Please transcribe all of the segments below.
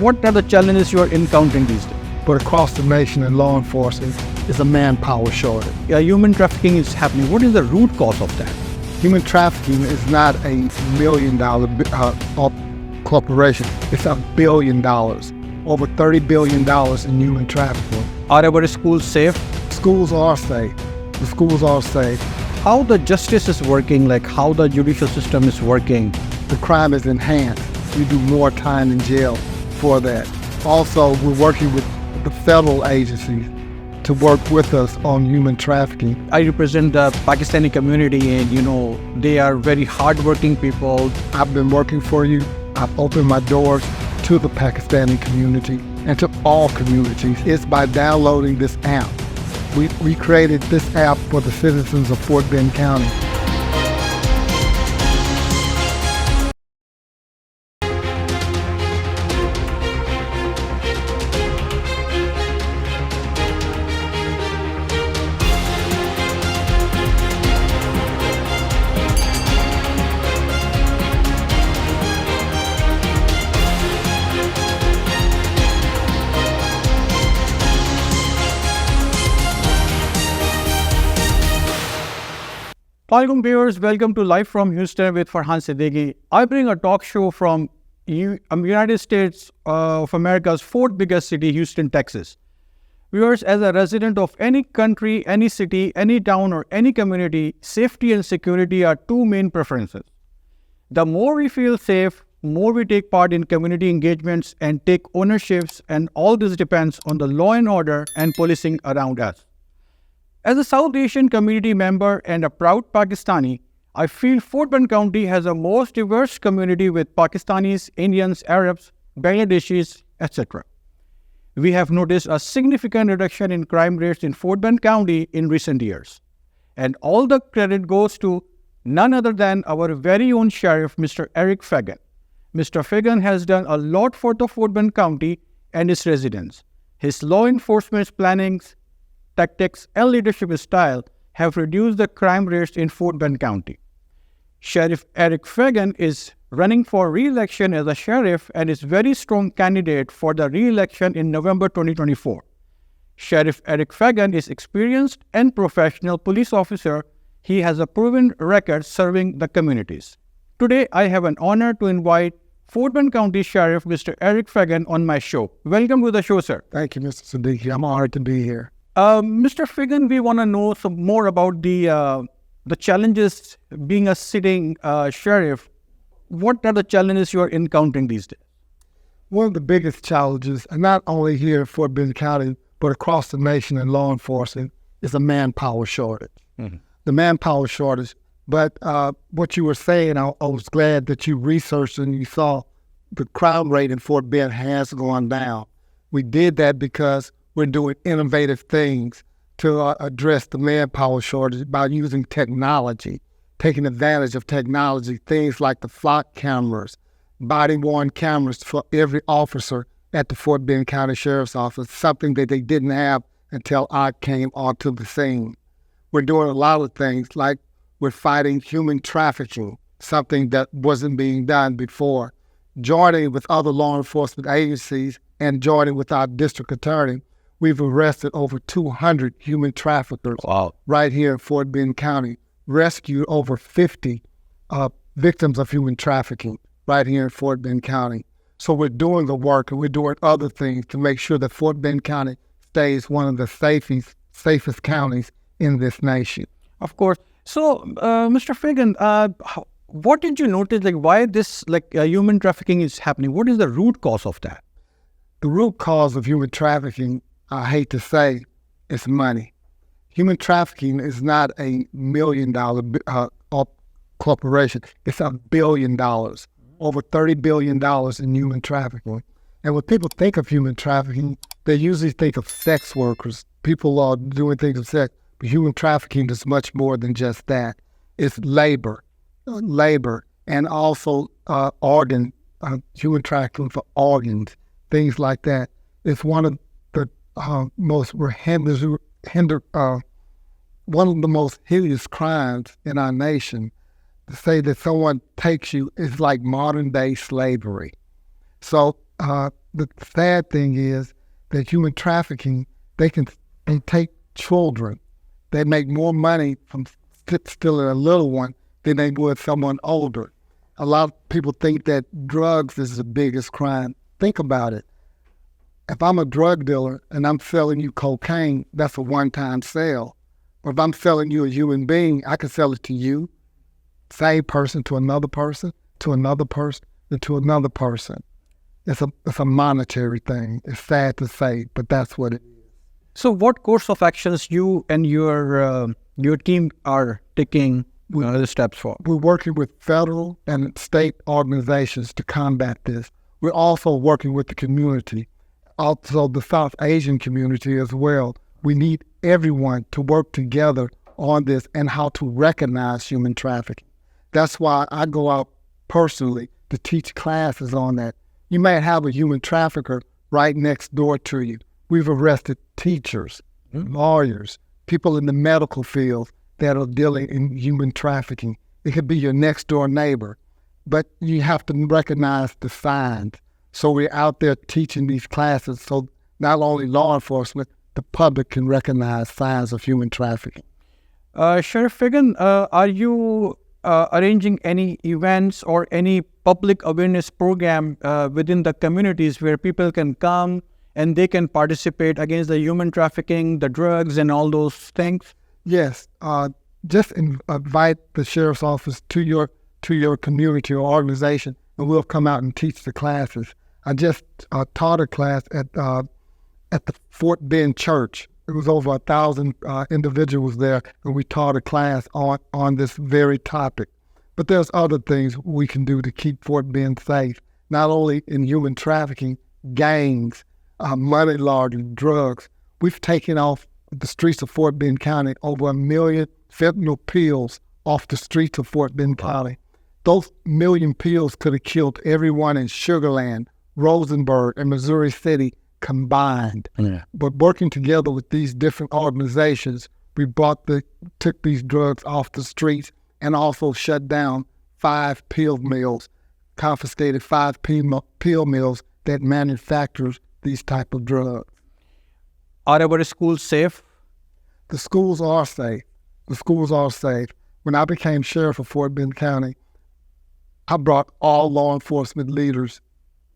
What are the challenges you are encountering these days? But across the nation in law enforcement is a manpower shortage. Human trafficking is happening. What is the root cause of that? Human trafficking is not a $1 million corporation. It's $1 billion. Over $30 billion in human trafficking. Are our schools safe? Schools are safe. The schools are safe. How the justice is working, like how the judicial system is working? The crime is enhanced. You do more time in jail for that. Also, we're working with the federal agencies to work with us on human trafficking. I represent the Pakistani community and, they are very hardworking people. I've been working for you. I've opened my doors to the Pakistani community and to all communities. It's by downloading this app. We created this app for the citizens of Fort Bend County. Welcome viewers, welcome to Live from Houston with Farhan Siddiqui. I bring a talk show from United States of America's fourth biggest city, Houston, Texas. Viewers, as a resident of any country, any city, any town or any community, safety and security are two main preferences. The more we feel safe, more we take part in community engagements and take ownerships, and all this depends on the law and order and policing around us. As a South Asian community member and a proud Pakistani, I feel Fort Bend County has the most diverse community with Pakistanis, Indians, Arabs, Bangladeshis, etc. We have noticed a significant reduction in crime rates in Fort Bend County in recent years. And all the credit goes to none other than our very own sheriff, Mr. Eric Fagan. Mr. Fagan has done a lot for the Fort Bend County and its residents. His law enforcement plannings, tactics and leadership style have reduced the crime rates in Fort Bend County. Sheriff Eric Fagan is running for re-election as a sheriff and is very strong candidate for the re-election in November 2024. Sheriff Eric Fagan is experienced and professional police officer. He has a proven record serving the communities. Today, I have an honor to invite Fort Bend County Sheriff Mr. Eric Fagan on my show. Welcome to the show, sir. Thank you, Mr. Siddiqui. I'm honored to be here. Mr. Fagan, we want to know some more about the challenges being a sitting sheriff. What are the challenges you are encountering these days? One of the biggest challenges, and not only here in Fort Bend County, but across the nation in law enforcement, is a manpower shortage. Mm-hmm. The manpower shortage. But what you were saying, I was glad that you researched and you saw the crime rate in Fort Bend has gone down. We did that because we're doing innovative things to address the manpower shortage by using technology, taking advantage of technology, things like the flock cameras, body-worn cameras for every officer at the Fort Bend County Sheriff's Office, something that they didn't have until I came onto the scene. We're doing a lot of things, like we're fighting human trafficking, something that wasn't being done before. Joining with other law enforcement agencies and joining with our district attorney, we've arrested over 200 human traffickers right here in Fort Bend County, rescued over 50 victims of human trafficking right here in Fort Bend County. So we're doing the work and we're doing other things to make sure that Fort Bend County stays one of the safest counties in this nation. Of course. So, Mr. Fagan, what did you notice, why this human trafficking is happening? What is the root cause of that? The root cause of human trafficking, I hate to say, is money. Human trafficking is not a $1 million corporation. It's $1 billion, over $30 billion in human trafficking. And when people think of human trafficking, they usually think of sex workers. People are doing things of sex, but human trafficking is much more than just that. It's labor, and also human trafficking for organs, things like that. It's one of the one of the most hideous crimes in our nation. To say that someone takes you is like modern day slavery. So the sad thing is that human trafficking, they take children. They make more money from stealing a little one than they would someone older. A lot of people think that drugs is the biggest crime. Think about it. If I'm a drug dealer and I'm selling you cocaine, that's a one-time sale. Or if I'm selling you a human being, I can sell it to you, same person, to another person, to another person, and to another person. It's a monetary thing. It's sad to say, but that's what it is. So what course of actions you and your team are taking the steps for? We're working with federal and state organizations to combat this. We're also working with the community, also the South Asian community as well. We need everyone to work together on this and how to recognize human trafficking. That's why I go out personally to teach classes on that. You may have a human trafficker right next door to you. We've arrested teachers, lawyers, people in the medical field that are dealing in human trafficking. It could be your next door neighbor, but you have to recognize the signs. So we're out there teaching these classes so not only law enforcement, the public can recognize signs of human trafficking. Sheriff Fagan, are you arranging any events or any public awareness program within the communities where people can come and they can participate against the human trafficking, the drugs, and all those things? Yes, just invite the sheriff's office to your community or organization, and we'll come out and teach the classes. I just taught a class at the Fort Bend Church. It was over 1,000 individuals there, and we taught a class on this very topic. But there's other things we can do to keep Fort Bend safe, not only in human trafficking, gangs, money laundering, drugs. We've taken off the streets of Fort Bend County over 1 million fentanyl pills off the streets of Fort Bend County. Those 1 million pills could have killed everyone in Sugar Land, Rosenberg, and Missouri City combined. Yeah. But working together with these different organizations, we took these drugs off the streets and also shut down 5 pill mills, confiscated 5 pill mills that manufactures these type of drugs. Are our schools safe? The schools are safe. The schools are safe. When I became sheriff of Fort Bend County, I brought all law enforcement leaders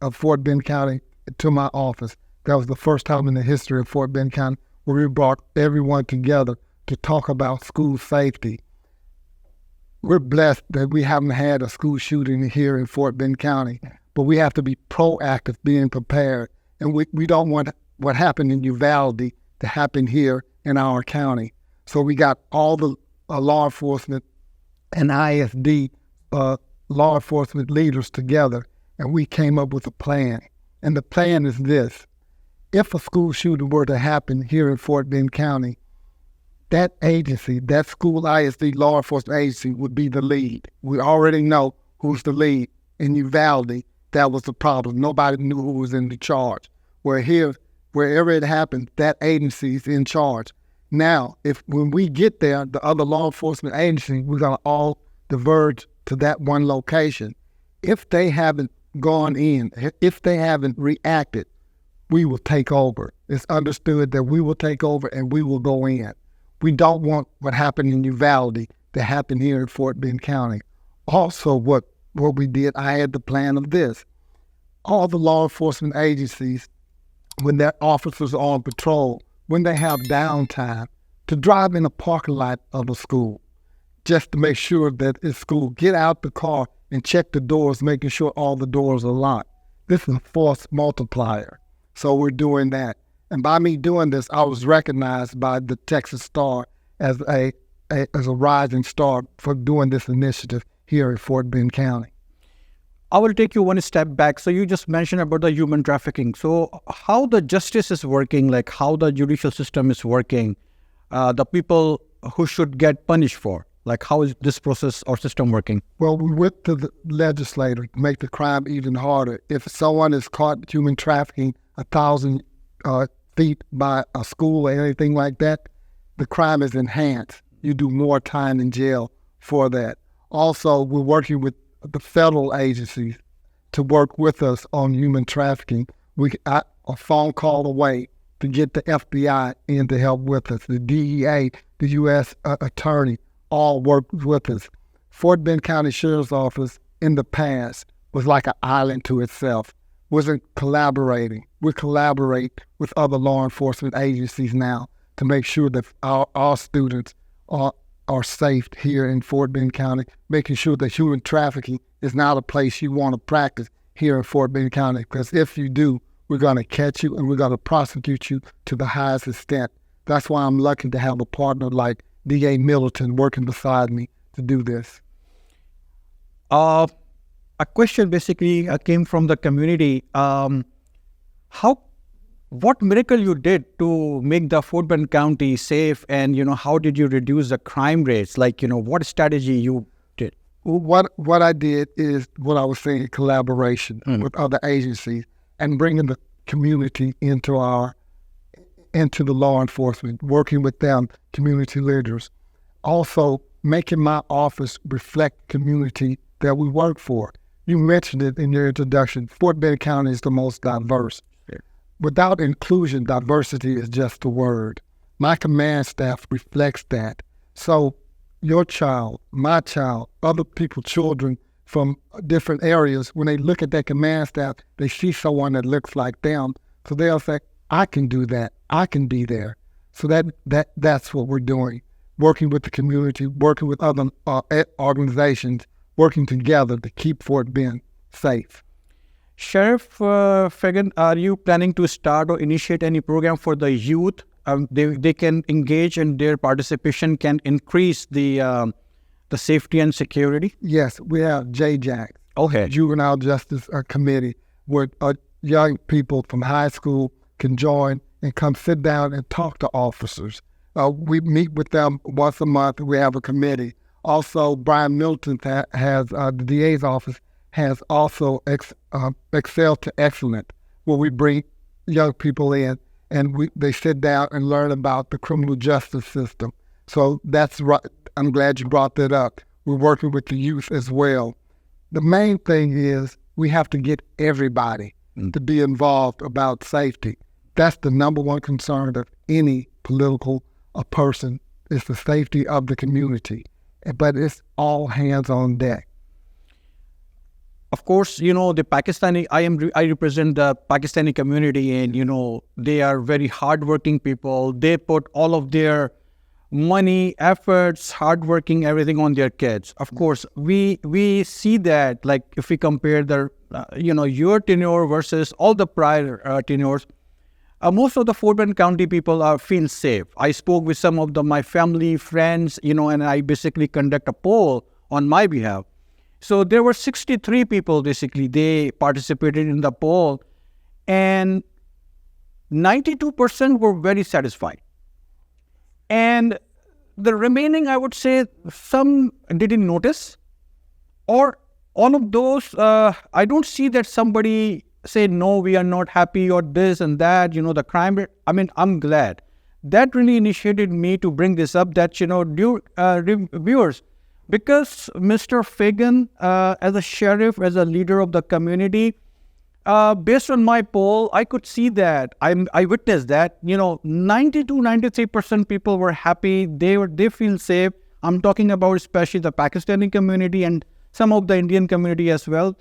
of Fort Bend County to my office. That was the first time in the history of Fort Bend County where we brought everyone together to talk about school safety. We're blessed that we haven't had a school shooting here in Fort Bend County, but we have to be proactive, being prepared. And we don't want what happened in Uvalde to happen here in our county. So we got all the law enforcement and ISD law enforcement leaders together, and we came up with a plan. And the plan is this. If a school shooting were to happen here in Fort Bend County, that agency, that school ISD law enforcement agency would be the lead. We already know who's the lead. In Uvalde, that was the problem. Nobody knew who was in the charge. Where here, wherever it happened, that agency is in charge. Now, when we get there, the other law enforcement agency, we're going to all diverge to that one location. If they haven't gone in, if they haven't reacted, we will take over. It's understood that we will take over and we will go in. We don't want what happened in Uvalde to happen here in Fort Bend County. Also, what we did, I had the plan of this. All the law enforcement agencies, when their officers are on patrol, when they have downtime, to drive in a parking lot of a school, just to make sure that it's school. Get out the car and check the doors, making sure all the doors are locked. This is a force multiplier. So we're doing that. And by me doing this, I was recognized by the Texas Star as a rising star for doing this initiative here in Fort Bend County. I will take you one step back. So you just mentioned about the human trafficking. So how the justice is working, like how the judicial system is working, the people who should get punished for, like how is this process or system working? Well, we went to the legislator to make the crime even harder. If someone is caught human trafficking 1,000 feet by a school or anything like that, the crime is enhanced. You do more time in jail for that. Also, we're working with the federal agencies to work with us on human trafficking. A phone call away to get the FBI in to help with us. The DEA, the U.S. Attorney, all worked with us. Fort Bend County Sheriff's Office in the past was like an island to itself, wasn't collaborating. We collaborate with other law enforcement agencies now to make sure that our students are safe here in Fort Bend County, making sure that human trafficking is not a place you want to practice here in Fort Bend County, because if you do, we're going to catch you and we're going to prosecute you to the highest extent. That's why I'm lucky to have a partner like D.A. Middleton working beside me to do this. A question basically came from the community. What miracle you did to make the Fort Bend County safe, and how did you reduce the crime rates? Like what strategy you did? What I did is what I was saying: collaboration with other agencies and bringing the community into the law enforcement, working with them, community leaders. Also making my office reflect the community that we work for. You mentioned it in your introduction. Fort Bend County is the most diverse. Without inclusion, diversity is just a word. My command staff reflects that. So your child, my child, other people's children from different areas, when they look at that command staff, they see someone that looks like them. So they'll say, I can do that. I can be there. So that's what we're doing. Working with the community, working with other organizations, working together to keep Fort Bend safe. Sheriff Fagan, are you planning to start or initiate any program for the youth? They can engage and their participation can increase the safety and security? Yes, we have JJAC, Okay. Juvenile Justice Committee, where young people from high school can join and come sit down and talk to officers. We meet with them once a month. We have a committee. Also, Brian Milton has the DA's office has also Excel to Excellence, where we bring young people in and they sit down and learn about the criminal justice system. So that's right. I'm glad you brought that up. We're working with the youth as well. The main thing is we have to get everybody to be involved about safety. That's the number one concern of any political person, is the safety of the community. But it's all hands on deck. Of course, the Pakistani, I represent the Pakistani community, and, they are very hardworking people. They put all of their money, efforts, hardworking, everything on their kids. Of course, we see that, like, if we compare the, your tenure versus all the prior tenures, most of the Fort Bend County people feel safe. I spoke with some of my family, friends, and I basically conduct a poll on my behalf. So there were 63 people, basically, they participated in the poll, and 92% were very satisfied. And the remaining, I would say, some didn't notice, or all of those, I don't see that somebody say, no, we are not happy, or this and that, the crime rate. I mean, I'm glad. That really initiated me to bring this up, that, viewers, because Mr. Fagan, as a sheriff, as a leader of the community, based on my poll, I could see that, I witnessed that, 93% people were happy, they feel safe. I'm talking about especially the Pakistani community and some of the Indian community as well.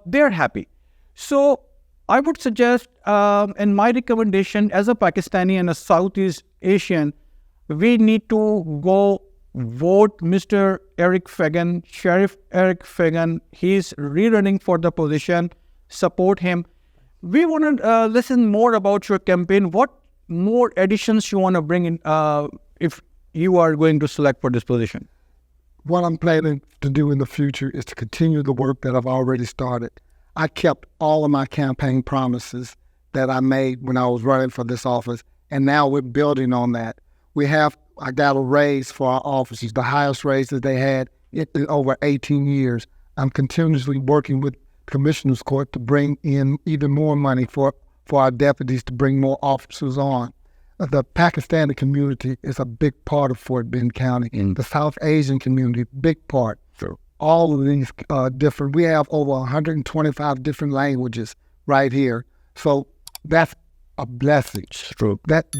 They're happy. So I would suggest, and my recommendation as a Pakistani and a Southeast Asian, we need to go vote Mr. Eric Fagan, Sheriff Eric Fagan. He's rerunning for the position. Support him. We want to listen more about your campaign. What more additions you want to bring in if you are going to select for this position? What I'm planning to do in the future is to continue the work that I've already started. I kept all of my campaign promises that I made when I was running for this office, and now we're building on that. I got a raise for our officers, the highest raise that they had in over 18 years. I'm continuously working with Commissioner's Court to bring in even more money for our deputies, to bring more officers on. The Pakistani community is a big part of Fort Bend County. The South Asian community, big part. Sure. all of these different. We have over 125 different languages right here. So that's a blessing. True. That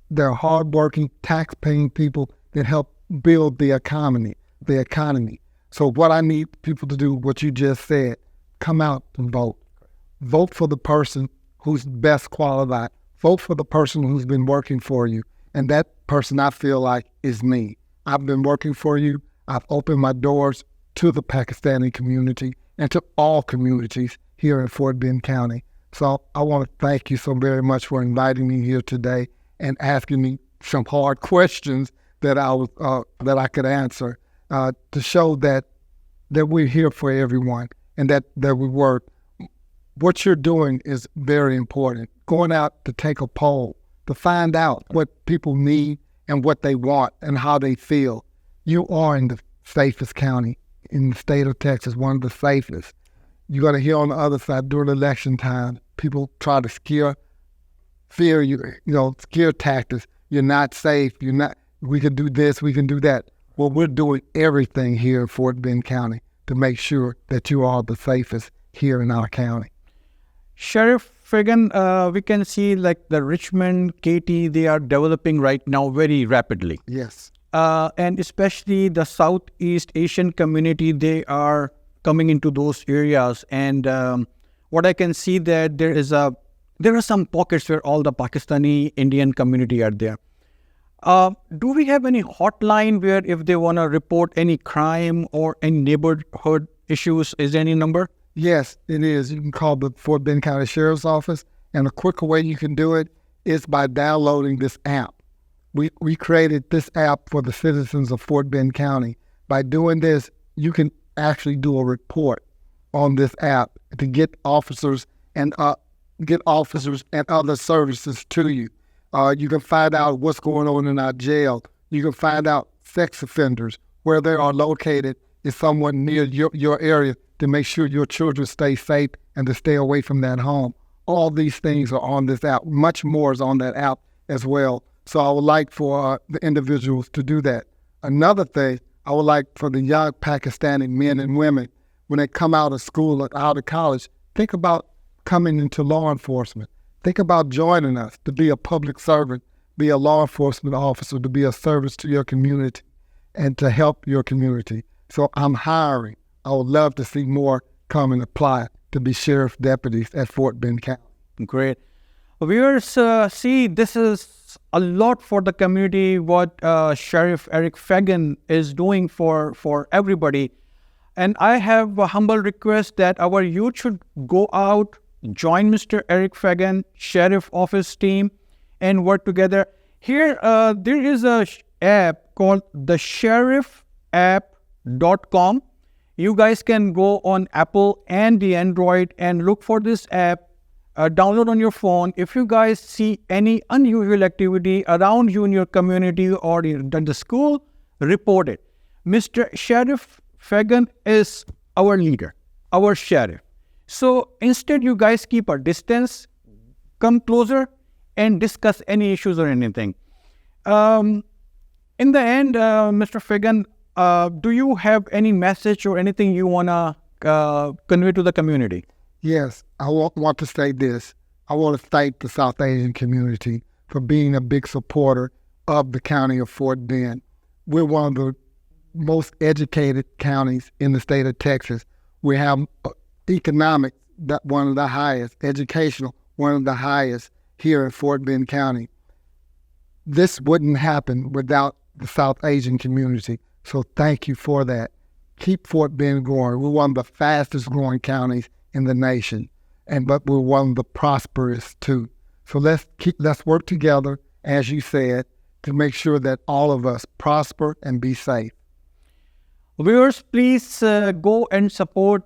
they're hardworking, tax-paying people that help build the economy. So what I need people to do, what you just said, come out and vote. Vote for the person who's best qualified. Vote for the person who's been working for you. And that person, I feel like, is me. I've been working for you. I've opened my doors to the Pakistani community and to all communities here in Fort Bend County. So I want to thank you so very much for inviting me here today and asking me some hard questions that I could answer to show that we're here for everyone and that we work. What you're doing is very important. Going out to take a poll to find out what people need and what they want and how they feel. You are in the safest county in the state of Texas, one of the safest. You're going to hear on the other side during election time, people try to scare tactics. You're not safe. We can do this, we can do that. Well, we're doing everything here in Fort Bend County to make sure that you are the safest here in our county. Sheriff Fagan, we can see like the Richmond, Katy, they are developing right now very rapidly. Yes. And especially the Southeast Asian community, they are coming into those areas. And what I can see that there are some pockets where all the Pakistani Indian community are there. Do we have any hotline where if they want to report any crime or any neighborhood issues, is there any number? Yes, it is. You can call the Fort Bend County Sheriff's Office, and a quicker way you can do it is by downloading this app. We created this app for the citizens of Fort Bend County. By doing this, you can actually do a report on this app to get officers and other services to you. You can find out what's going on in our jail. You can find out sex offenders, where they are located is somewhat near your area to make sure your children stay safe and to stay away from that home. All these things are on this app. Much more is on that app as well. So I would like for the individuals to do that. Another thing, I would like for the young Pakistani men and women, when they come out of school or out of college, think about coming into law enforcement. Think about joining us to be a public servant, be a law enforcement officer, to be a service to your community and to help your community. So I'm hiring. I would love to see more come and apply to be sheriff deputies at Fort Bend County. Great. Viewers, see, this is a lot for the community, what Sheriff Eric Fagan is doing for everybody. And I have a humble request that our youth should go out, join Mr. Eric Fagan Sheriff Office team and work together. Here, there is a app called the sheriffapp.com. You guys can go on Apple and the Android and look for this app, download on your phone. If you guys see any unusual activity around you in your community or in the school, report it. Mr. Sheriff Fagan is our leader, our sheriff. So instead, you guys keep a distance, come closer and discuss any issues or anything. In the end, Mr. Fagan, do you have any message or anything you want to convey to the community? Yes, I want to say this. I want to thank the South Asian community for being a big supporter of the county of Fort Bend. We're one of the most educated counties in the state of Texas. We have economic, one of the highest, educational, one of the highest here in Fort Bend County. This wouldn't happen without the South Asian community. So thank you for that. Keep Fort Bend growing. We're one of the fastest growing counties in the nation, but we're one of the prosperous too. So let's work together, as you said, to make sure that all of us prosper and be safe. Viewers, please go and support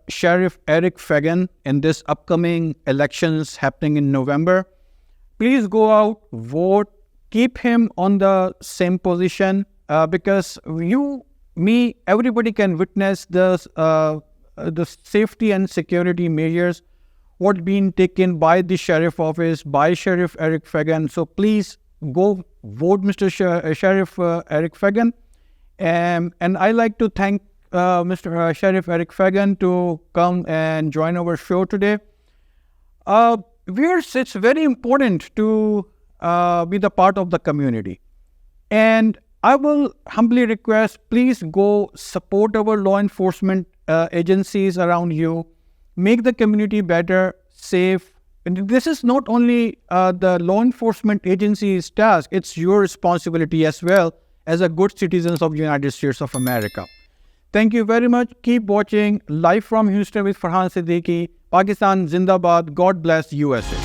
Sheriff Eric Fagan in this upcoming elections happening in November. Please go out, vote, keep him on the same position because you, me, everybody can witness the safety and security measures what being taken by the Sheriff Office, by Sheriff Eric Fagan. So please go vote Mr. Sheriff Eric Fagan. And I like to thank Mr. Sheriff Eric Fagan to come and join our show today. It's very important to be the part of the community. And I will humbly request, please go support our law enforcement agencies around you. Make the community better, safe. And this is not only the law enforcement agency's task, it's your responsibility as well as a good citizens of the United States of America. Thank you very much. Keep watching Live from Houston with Farhan Siddiqui. Pakistan Zindabad. God bless USA.